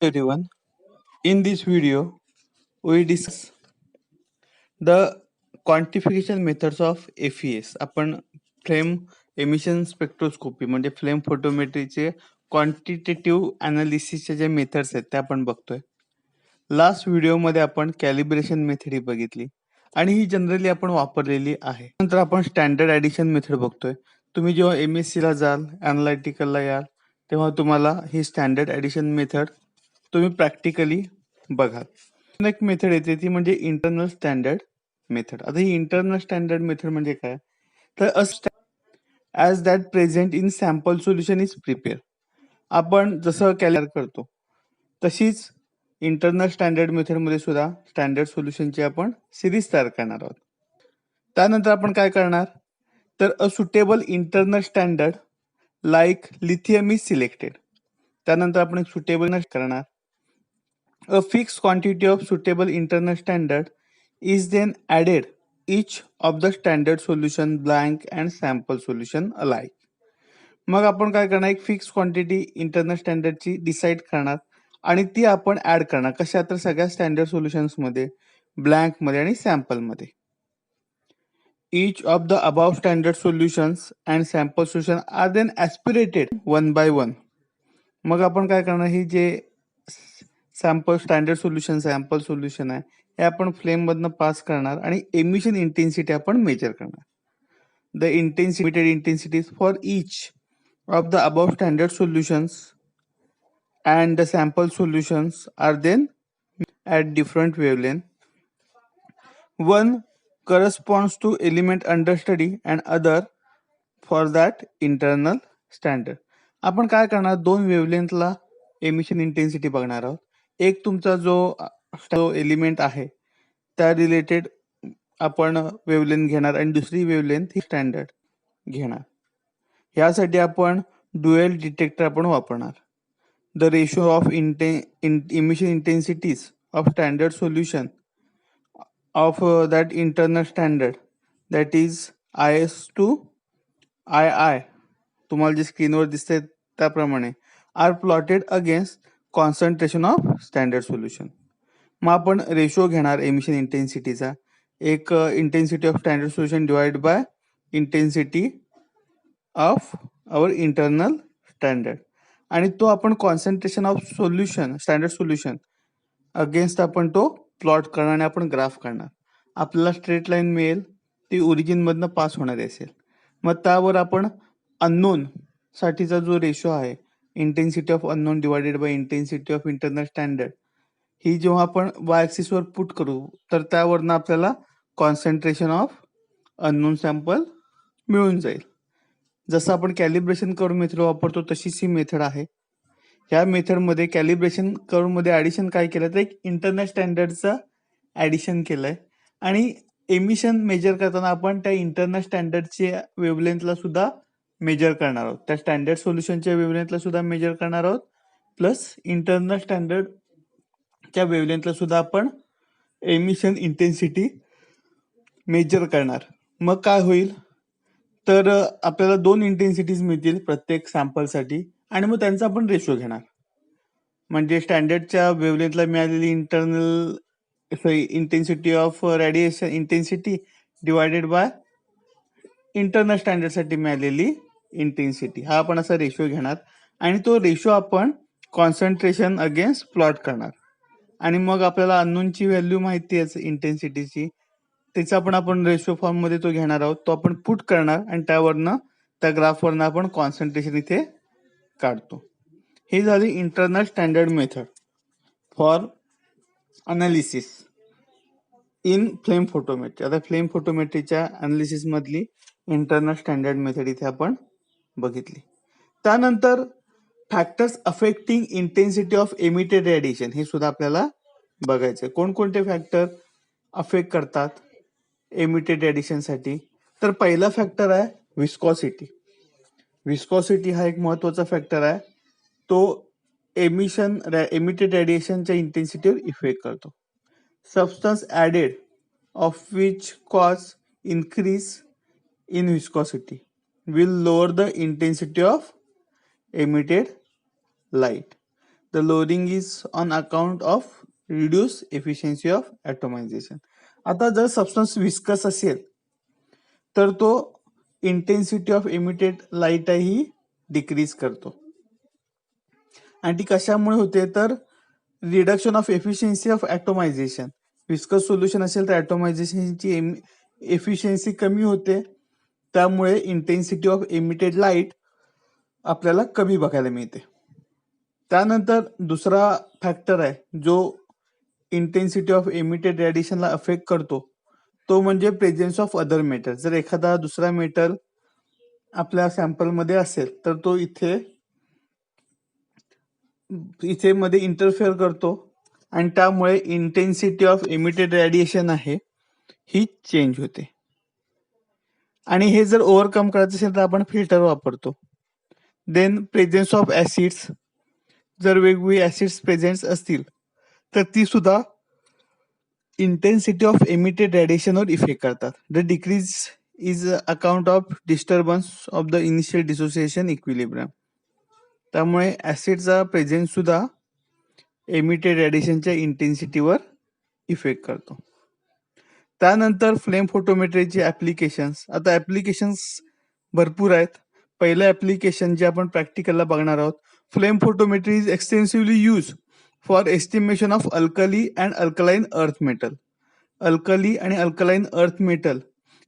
Everyone, in this video we discuss the quantification methods of FES. आपण flame emission spectroscopy म्हणजे flame फोटोमेट्रीचे quantitative अनालिसिसचे जे methods आहेत ते आपण बघतोय. लास्ट व्हिडिओमध्ये आपण कॅलिब्रेशन मेथड ही बघितली आणि ही जनरली आपण वापरलेली आहे. नंतर आपण स्टँडर्ड ॲडिशन मेथड बघतोय. तुम्ही जेव्हा MSc ला जाल, अनालिटिकलला याल, तेव्हा तुम्हाला ही स्टँडर्ड ॲडिशन मेथड तुम्ही प्रॅक्टिकली बघाल. एक मेथड येते ती म्हणजे इंटरनल स्टँडर्ड मेथड. आता ही इंटरनल स्टँडर्ड मेथड म्हणजे काय, तर as that present in sample solution is prepare. आपण जसं कॅल्क्युलेट करतो तशीच इंटरनल स्टँडर्ड मेथडमध्ये सुद्धा स्टँडर्ड सोल्युशनची आपण सिरीज तयार करणार आहोत. त्यानंतर आपण काय करणार, तर a suitable internal standard like lithium is selected. त्यानंतर आपण एक सुटेबल करणार. A fixed quantity of suitable internal standard is then added each of the standard solution blank and sample solution alike. मग आपण काय करणार, एक फिक्स क्वांटिटी इंटरनल स्टँडर्डची डिसाईड करणार आणि ती आपण ऍड करणार. कशा, तर सगळ्या स्टँडर्ड सोल्युशन्स मध्ये, ब्लँक मध्ये आणि सॅम्पल मध्ये. Each of the above standard solutions and sample solution are then aspirated one by one. मग आपण काय करणार, ही जे sample standard solution sample solution आहे हे आपण फ्लेम मधनं पास करणार आणि एमिशन इंटेन्सिटी आपण मेजर करणार. The intensities for each of the above standard solutions and the sample solutions are then at different wavelength. One corresponds to element under study and other for that internal standard. आपण काय करणार, दोन वेवलेंथला emission intensity बघणार आहोत. एक तुमचा जो element आहे त्या रिलेटेड आपण वेवलेंथ घेणार आणि दुसरी वेवलेंथ ही स्टँडर्ड घेणार. यासाठी आपण ड्युएल डिटेक्टर आपण वापरणार. The ratio of emission intensities of standard solution of that internal standard, that is IS to II, तुम्हाला जे स्क्रीनवर दिसते त्याप्रमाणे, are plotted against concentration of standard solution. मग आपण रेशो घेणार एमिशन इंटेन्सिटीचा, एक intensity of standard solution divide by intensity of our internal standard, आणि तो आपण concentration of solution standard solution against आपण तो प्लॉट करणार आणि आपण ग्राफ करणार. आपल्याला स्ट्रेट लाईन मिळेल, ती ओरिजिन मधनं पास होणारी असेल. मग त्यावर आपण अननोन साठीचा जो रेशो आहे, intensity of unknown divided by intensity of internal standard, ही जेव्हा आपण वाय ऍक्सिस वर पुट करू तर त्यावरनं आपल्याला कॉन्सन्ट्रेशन ऑफ अननोन सॅम्पल मिळून जाईल. जसं आपण कॅलिब्रेशन कर्व मेथड वापरतो तशीच ही मेथड आहे. ह्या मेथडमध्ये कॅलिब्रेशन कर्व मध्ये ऍडिशन काय केलं, तर एक इंटरनल स्टँडर्डचं ऍडिशन केलंय आणि एमिशन मेजर करताना आपण त्या इंटरनल स्टँडर्डच्या वेवलेंथला सुद्धा मेजर करणार आहोत, त्या स्टँडर्ड सोल्युशनच्या वेवलेंथला सुद्धा मेजर करणार आहोत, प्लस इंटरनल स्टँडर्डच्या वेवलेंथला सुद्धा आपण एमिशन इंटेन्सिटी मेजर करणार. मग काय होईल, तर आपल्याला दोन इंटेन्सिटीज मिळतील प्रत्येक सॅम्पलसाठी आणि मग त्यांचा आपण रेशो घेणार. म्हणजे स्टँडर्डच्या वेवलेंथला मिळालेली intensity of radiation intensity divided by internal standard साठी मिळालेली इंटेन्सिटी, हा आपण असा रेशो घेणार आणि तो रेशो आपण कॉन्सन्ट्रेशन अगेन्स्ट प्लॉट करणार. आणि मग आपल्याला अननोनची व्हॅल्यू माहिती आहे इंटेन्सिटीची, त्याचा पण आपण रेशो फॉर्म मध्ये तो घेणार आहोत, तो आपण पुट करणार आणि त्यावरनं त्या ग्राफवरनं आपण कॉन्सन्ट्रेशन इथे काढतो. ही झाली internal standard method for analysis in flame photometry. आता फ्लेम फोटोमेट्रीच्या अनालिसिस मधली इंटरनल स्टँडर्ड मेथड इथे आपण बघितली. त्यानंतर factors affecting intensity of emitted radiation हे सुद्धा आपल्याला बघायचं. कोणकोणते फॅक्टर अफेक्ट करतात एमिटेड रेडिएशन साठी, तर पहिला फॅक्टर आहे विस्कॉसिटी. विस्कॉसिटी हा एक महत्वाचा फॅक्टर आहे, तो एमिटेड रेडिएशनच्या इंटेन्सिटीवर इफेक्ट करतो. Substance added of which cause increase in viscosity will lower the intensity of emitted light. The lowering is on account of reduce efficiency of ॲटोमायझेशन. आता जर सबस्टन्स विस्कस असेल तर तो इंटेन्सिटी ऑफ इमिटेड लाईटही डिक्रीज करतो. आणि ती कशामुळे होते तर reduction of efficiency of ॲटोमायझेशन. Viscous solution असेल तर ॲटोमायझेशनची एफिशियन्सी कमी होते, त्यामुळे इंटेन्सिटी ऑफ एमिटेड लाईट आपल्याला कमी बघायला मिळते. त्यानंतर दुसरा फॅक्टर आहे जो इंटेन्सिटी ऑफ एमिटेड रेडिएशनला अफेक्ट करतो, तो म्हणजे प्रेझेन्स ऑफ अदर मेटल. जर एखादा दुसरा मेटल आपल्या सॅम्पलमध्ये असेल तर तो इथे मध्ये इंटरफेअर करतो आणि त्यामुळे इंटेन्सिटी ऑफ एमिटेड रेडिएशन आहे ही चेंज होते. आणि हे जर ओव्हरकम करायचं असेल तर आपण फिल्टर वापरतो. देन प्रेझेन्स ऑफ ऍसिड्स, जर वेगवेगळी ऍसिड्स प्रेझेंट असतील तर ती सुद्धा इंटेन्सिटी ऑफ एमिटेड रेडिएशनवर इफेक्ट करतात. The decrease is account of disturbance of the initial dissociation equilibrium. त्यामुळे ऍसिडचा प्रेझेन्स सुद्धा एमिटेड रेडिएशनच्या इंटेन्सिटीवर इफेक्ट करतो. त्यानंतर फ्लेम फोटोमेट्रीचे ऍप्लिकेशन्स. आता ऍप्लिकेशन्स भरपूर आहेत. पहिलं ऍप्लिकेशन जे आपण प्रॅक्टिकलला बघणार आहोत, flame photometry is extensively use for estimation of alkali and alkaline earth metal. Alkali आणि अल्कलाईन अर्थ मेटल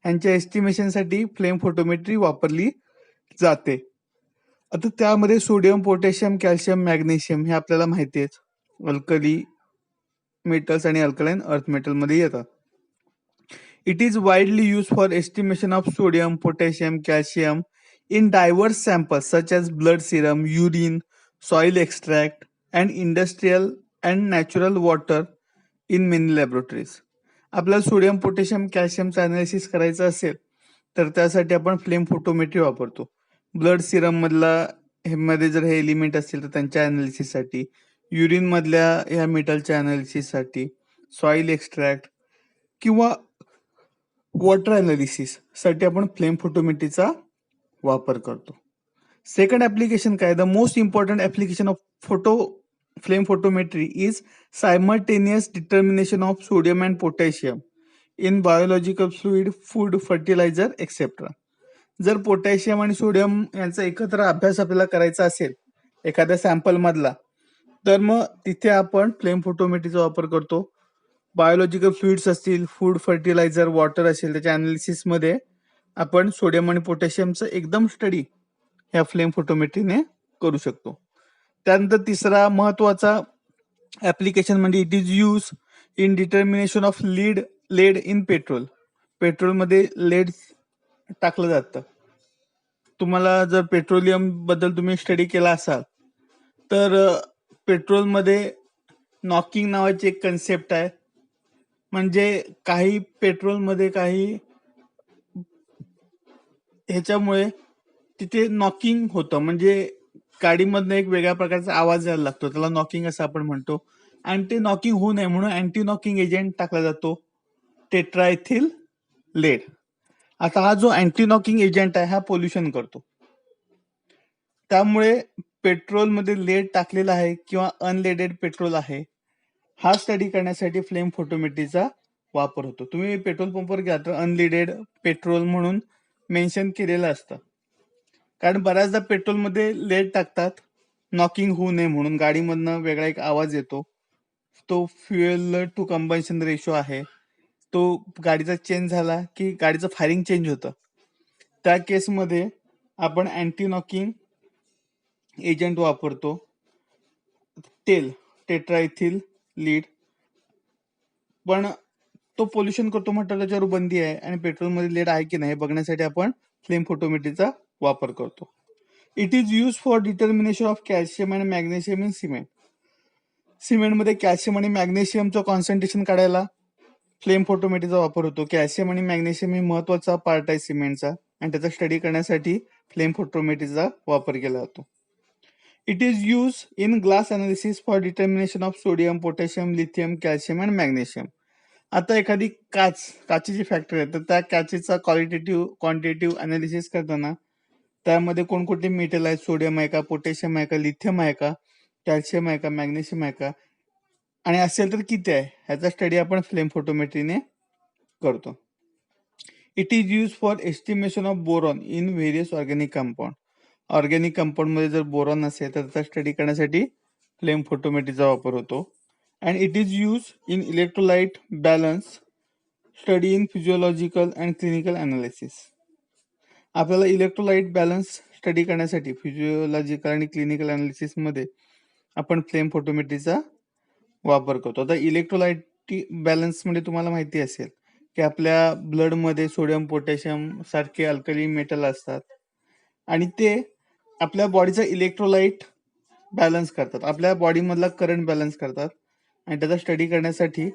यांच्या एस्टिमेशनसाठी फ्लेम फोटोमेट्री वापरली जाते. आता त्यामध्ये सोडियम, पोटॅशियम, कॅल्शियम, मॅग्नेशियम हे आपल्याला माहिती आहेत, अल्कली मेटल्स आणि अल्कलाईन अर्थ मेटल मध्ये येतात. It is widely use for estimation of sodium, potassium, calcium in diverse samples such as blood serum, urine, soil extract, and industrial and natural water in many laboratories. आपल्याला sodium, potassium, कॅल्शियमचं analysis करायचं असेल तर त्यासाठी आपण flame photometry वापरतो. Blood Serum मध्ये जर हे एलिमेंट असतील तर त्यांच्या अनालिसिससाठी, युरिन मधल्या ह्या मेटलच्या अनालिसिससाठी, सॉइल एक्स्ट्रॅक्ट किंवा वॉटर अनालिसिस साठी आपण फ्लेम फोटोमेट्रीचा वापर करतो. सेकंड ऍप्लिकेशन काय, the most important application of flame photometry is simultaneous determination of sodium and potassium in biological fluid, food, fertilizer etcetera. जर पोटॅशियम आणि सोडियम यांचा एकत्र अभ्यास आपल्याला करायचा असेल एखाद्या सॅम्पल मधला, तर मग तिथे आपण फ्लेम फोटोमेट्रीचा वापर करतो. बायोलॉजिकल फ्लुइड्स असतील, फूड, फर्टिलायझर, वॉटर असेल, त्याच्या अनालिसिस मध्ये आपण सोडियम आणि पोटॅशियमचं एकदम स्टडी ह्या फ्लेम फोटोमेट्रीने करू शकतो. त्यानंतर तिसरा महत्वाचा ऍप्लिकेशन म्हणजे it is use in determination of lead in petrol. पेट्रोलमध्ये लेड टाकलं जातं. तुम्हाला जर पेट्रोलियम बद्दल तुम्ही स्टडी केला असाल तर पेट्रोलमध्ये नॉकिंग नावाची एक कन्सेप्ट आहे. म्हणजे काही पेट्रोलमध्ये काही ह्याच्यामुळे तिथे नॉकिंग होतं, म्हणजे गाडीमधनं एक वेगळ्या प्रकारचा आवाज यायला लागतो, त्याला नॉकिंग असं आपण म्हणतो. आणि ते नॉकिंग होऊ नये म्हणून अँटी नॉकिंग एजंट टाकला जातो, टेट्राइथिल लेड. आता हा जो अँटी नॉकिंग एजंट आहे हा पोल्युशन करतो. त्यामुळे पेट्रोलमध्ये लेड टाकलेला आहे किंवा अनलेडेड पेट्रोल आहे हा स्टडी करण्यासाठी फ्लेम फोटोमेट्रीचा वापर होतो. तुम्ही पेट्रोल पंपवर घ्या तर अनलेडेड पेट्रोल म्हणून मेन्शन केलेलं असतं, कारण बऱ्याचदा पेट्रोलमध्ये लेड टाकतात नॉकिंग होऊ नये म्हणून. गाडीमधनं वेगळा एक आवाज येतो, तो फ्युएल टू कंबन्शन रेशो आहे, तो गाडीचा चेंज झाला की गाडीचं फायरिंग चेंज होतं. त्या केसमध्ये आपण अँटी नॉकिंग एजंट वापरतो, टेट्राइथिल लीड. पण तो पोल्युशन करतो म्हटलं त्याच्यावर बंदी आहे, आणि पेट्रोलमध्ये लेड आहे की नाही बघण्यासाठी आपण फ्लेम फोटोमेट्रीचा वापर करतो. It is use for determination of calcium and magnesium in cement. सिमेंटमध्ये कॅल्शियम आणि मॅग्नेशियमचं कॉन्सन्ट्रेशन काढायला फ्लेम फोटोमेट्रीचा वापर होतो. कॅल्शियम आणि मॅग्नेशियम हे महत्वाचा पार्ट आहे सिमेंटचा, आणि त्याचा स्टडी करण्यासाठी फ्लेम फोटोमेट्रीचा वापर केला जातो. It is use in glass analysis for determination of sodium, potassium, lithium, calcium and magnesium. आता एखादी काचेची फॅक्टरी आहे तर त्या काचेचा क्वांटिटेटिव्ह अनालिसिस करताना त्यामध्ये कोणकोणते मेटल आहेत, सोडियम आहे का, पोटॅशियम आहे का, लिथियम आहे का, कॅल्शियम आहे का, मॅग्नेशियम आहे का, आणि असेल तर किती आहे, ह्याचा स्टडी आपण फ्लेम फोटोमेट्रीने करतो. It is use for estimation of boron in various organic compound. Organic compound मध्ये जर बोरॉन असेल तर त्याचा स्टडी करण्यासाठी फ्लेम फोटोमेट्रीचा वापर होतो. And it is use in electrolyte balance study in physiological and clinical analysis. आपल्याला इलेक्ट्रोलाइट बॅलन्स स्टडी करण्यासाठी फिजिओलॉजिकल आणि क्लिनिकल अनालिसिस मध्ये आपण फ्लेम फोटोमेट्रीचा वापर करतो. आता इलेक्ट्रोलाइट बॅलन्स मध्ये तुम्हाला माहिती असेल की आपल्या ब्लड मध्ये सोडियम पोटॅशियम सारखे अल्कली मेटल असतात आणि ते आपल्या बॉडीचा इलेक्ट्रोलाइट बॅलन्स करतात, आपल्या बॉडी मधला करंट बॅलन्स करतात, आणि त्याचा स्टडी करण्यासाठी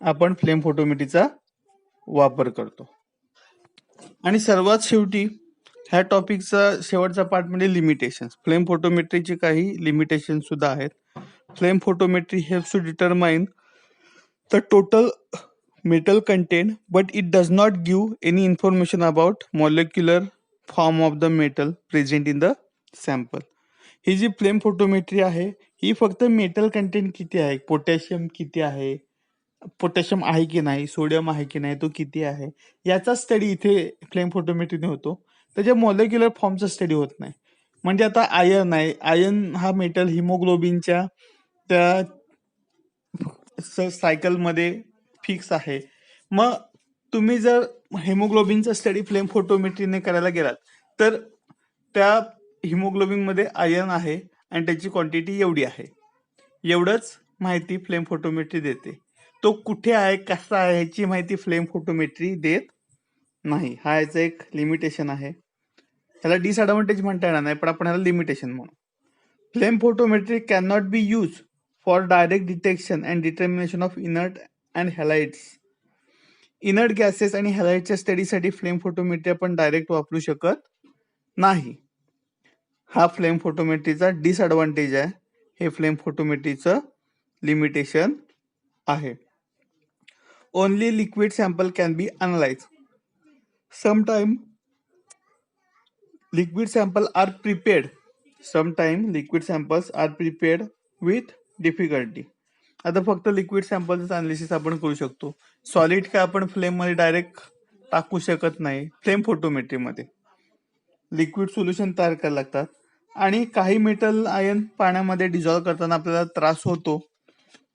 आपण फ्लेम फोटोमेट्रीचा वापर करतो. आणि सर्वात शेवटी ह्या टॉपिकचा शेवटचा पार्ट म्हणजे लिमिटेशन. फ्लेम फोटोमेट्रीची काही लिमिटेशन सुद्धा आहेत. Flame photometry helps to determine the total metal content, but it does not give any information about molecular form of the metal present in the sample. ही जी फ्लेम फोटोमेट्री आहे ही फक्त metal content किती आहे, potassium किती आहे, potassium आहे की नाही, सोडियम आहे की नाही, तो किती आहे, याचा स्टडी इथे फ्लेम फोटोमेट्रीने होतो. त्याच्या मॉलिक्युलर फॉर्मचा स्टडी होत नाही. म्हणजे आता आयर्न आहे, आयर्न हा मेटल हिमोग्लोबिनच्या त्या सायकल मध्ये फिक्स आहे. मग तुम्ही जर हिमोग्लोबिनचा स्टडी फ्लेम फोटोमेट्रीने करायला गेलात तर त्या हिमोग्लोबिन मध्ये आयर्न आहे आणि त्याची क्वांटिटी एवढी आहे, एवढंच माहिती फ्लेम फोटोमेट्री देते. तो कुठे आहे, कसा आहे, ह्याची माहिती फ्लेम फोटोमेट्री देत नाही. हा याचा एक लिमिटेशन आहे. त्याला डिसएडव्हान्टेज म्हणता येणार नाही, पण आपण ह्याला लिमिटेशन म्हणू. Flame photometry can not be use for direct detection and determination of inert and halides. Inert gases आणि हॅलाइडच्या स्टडीसाठी फ्लेम फोटोमेट्री आपण डायरेक्ट वापरू शकत नाही. हा फ्लेम फोटोमेट्रीचा डिसएडव्हान्टेज आहे, हे फ्लेम फोटोमेट्रीचं लिमिटेशन आहे. Only liquid sample can be analyse. Sometime liquid sample are prepared, sometime liquid samples are prepared with difficulty. आता फक्त लिक्विड सॅम्पलचं अनालिसिस आपण करू शकतो. सॉलिड काय आपण फ्लेम मध्ये डायरेक्ट टाकू शकत नाही. फ्लेम फोटोमेट्रीमध्ये लिक्विड सोल्युशन तयार करायला लागतात आणि काही मेटल आयन पाण्यामध्ये डिझॉल्व्ह करताना आपल्याला त्रास होतो.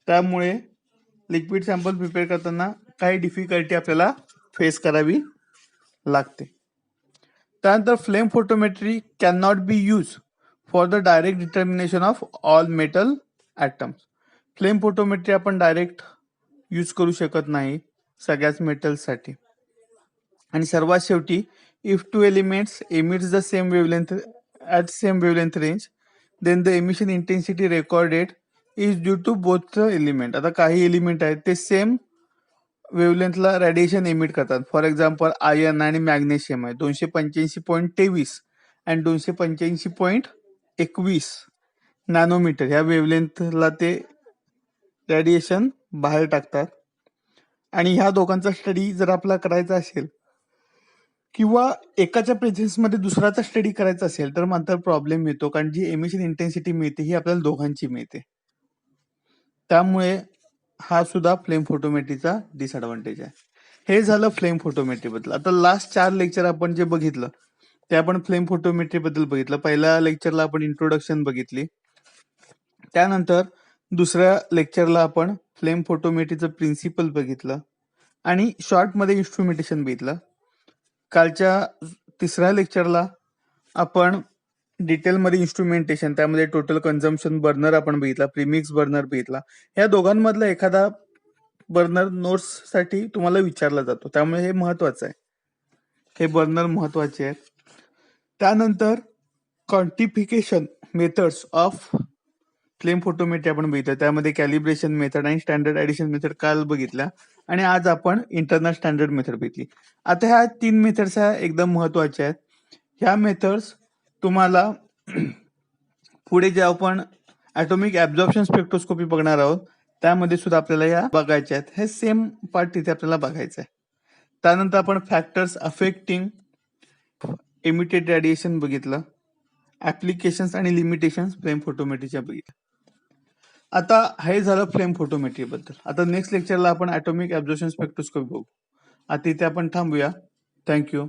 त्यामुळे लिक्विड सॅम्पल प्रिपेअर करताना काही डिफिकल्टी आपल्याला फेस करावी लागते. त्यानंतर flame photometry can not be use for the direct determination of all metal atoms. Flame photometry आपण डायरेक्ट यूज करू शकत नाही सगळ्याच मेटल्ससाठी. आणि सर्वात शेवटी if two elements emits the same wavelength at same wavelength range then the emission intensity recorded is due to both the element. आता काही एलिमेंट आहेत ते सेम वेवलेंथला रेडिएशन एमिट करतात. फॉर एक्झाम्पल आयर्न आणि मॅग्नेशियम आहे 285.23 आणि 285.21 नॅनोमीटर ह्या वेवलेंथला ते रेडिएशन बाहेर टाकतात. आणि ह्या दोघांचा स्टडी जर आपला करायचा असेल किंवा एकाच्या प्रेझेन्समध्ये दुसऱ्याचा स्टडी करायचा असेल तर मात्र प्रॉब्लेम येतो, कारण जी एमिशन इंटेन्सिटी मिळते ही आपल्याला दोघांची मिळते. त्यामुळे हा सुद्धा फ्लेम फोटोमेट्रीचा डिसएडव्हान्टेज आहे. हे झालं फ्लेम फोटोमेट्री बद्दल. आता लास्ट 4 लेक्चर आपण जे बघितलं ते आपण फ्लेम फोटोमेट्री बद्दल बघितलं. पहिल्या लेक्चरला आपण इंट्रोडक्शन बघितली, त्यानंतर दुसऱ्या लेक्चरला आपण फ्लेम फोटोमेट्रीचं प्रिन्सिपल बघितलं आणि शॉर्ट मध्ये इन्स्ट्रुमेंटेशन बघितलं. कालच्या तिसऱ्या लेक्चरला आपण डिटेलमध्ये इन्स्ट्रुमेंटेशन, त्यामध्ये टोटल कन्झम्पशन बर्नर आपण बघितला, प्रीमिक्स बर्नर बघितला. या दोघांमधला एखादा बर्नर नोट्स साठी तुम्हाला विचारला जातो, त्यामुळे हे महत्वाचं आहे, हे बर्नर महत्वाचे आहेत. त्यानंतर quantification methods of flame photometry आपण बघितलं, त्यामध्ये कॅलिब्रेशन मेथड आणि स्टँडर्ड ऍडिशन मेथड काल बघितल्या आणि आज आपण इंटरनल स्टँडर्ड मेथड बघितली. आता ह्या 3 मेथड्स एकदम महत्वाच्या आहेत. ह्या मेथड्स तुम्हाला पुढे जे आपण ऍटॉमिक ऍब्झॉर्प्शन स्पेक्ट्रोस्कोपी बघणार आहोत त्यामध्ये सुद्धा आपल्याला या बघायच्या आहेत. हे सेम पार्ट तिथे आपल्याला बघायचं आहे. त्यानंतर आपण फॅक्टर्स अफेक्टिंग एमिटेड रेडिएशन बघितलं, ऍप्लिकेशन्स आणि लिमिटेशन्स फ्लेम फोटोमेट्रीच्या बघितल्या. आता हे झालं फ्लेम फोटोमेट्री बद्दल. आता नेक्स्ट लेक्चरला आपण ॲटॉमिक ॲब्झॉर्प्शन स्पेक्ट्रोस्कोपी बघू. आता इथे आपण थांबूया. Thank you.